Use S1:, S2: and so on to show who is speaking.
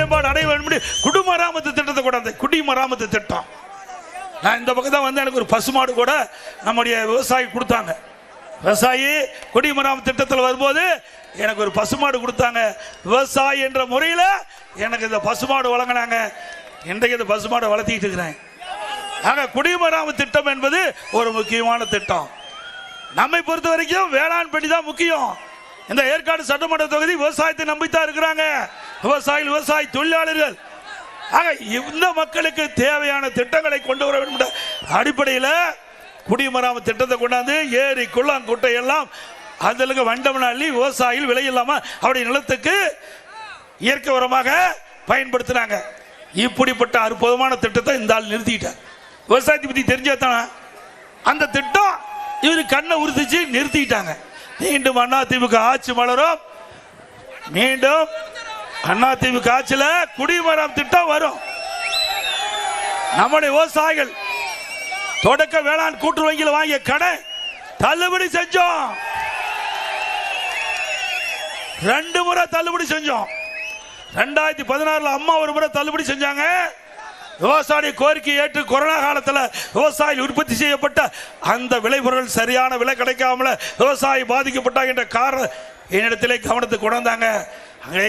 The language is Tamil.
S1: மேம்பாடு அடைய வேண்டும். குடிமராமத்து திட்டத்தை கொண்டாந்து, குடிமராமத்து திட்டம். நான் இந்த பக்கம் தான் வந்து எனக்கு ஒரு பசுமாடு கூட நம்முடைய விவசாயி கொடுத்தாங்க. விவசாயி குடிமராமத்து திட்டத்தில் வரும்போது எனக்கு ஒரு பசுமாடு கொடுத்தாங்க. விவசாயி என்ற முறையில் எனக்கு இந்த பசுமாடு வழங்கினாங்க. இன்றைக்கு இந்த பசுமாடை வளர்த்திட்டு இருக்கிறேன். ஆக குடிமராமத்து திட்டம் என்பது ஒரு முக்கியமான திட்டம். நம்மை பொறுத்த வரைக்கும் வேளாண் பணி தான் முக்கியம். இந்த ஏற்காடு சட்டமன்ற தொகுதி விவசாயத்தை நம்பித்தான் இருக்கிறாங்க. விவசாயிகள், விவசாய தொழிலாளர்கள். ஆக இந்த மக்களுக்கு தேவையான திட்டங்களை கொண்டு வர வேண்டும் அடிப்படையில் குடிமராமத்து திட்டத்தை கொண்டாந்து ஏரி குளம் குட்டை எல்லாம் அதுல வண்டமன அள்ளி விவசாயிகள் விலை இல்லாம அவருடைய நிலத்துக்கு இயற்கை உரமாக பயன்படுத்தினாங்க. இப்படிப்பட்ட அற்புதமான திட்டத்தை இந்த ஆள் நிறுத்திட்டார். விவசாயத்தை பத்தி தெரிஞ்சாதானே அந்த திட்டம் இவரு கண்ணை உறுதிச்சு நிறுத்திட்டாங்க. மீண்டும் அதிமுக ஆட்சி மலரும். மீண்டும் அதிமுக ஆட்சியில குடிமரம் திட்டம் வரும். நம்முடைய விவசாயிகள் தொடக்க வேளாண் கூட்டு வங்கியில் வாங்கிய கடன் தள்ளுபடி செஞ்சோம். 2 முறை தள்ளுபடி செஞ்சோம். 2016 அம்மா ஒரு முறை தள்ளுபடி செஞ்சாங்க. விவசாய கோரிக்கை ஏற்று கொரோனா காலத்தில் விவசாயிகள் உற்பத்தி செய்யப்பட்ட அந்த விளைபொருள் சரியான விலை கிடைக்காமல விவசாயி பாதிக்கப்பட்டாங்க என்ற காரணம் என்னிடத்திலே கவனத்துக்கு கொண்டாந்தாங்க. அங்கே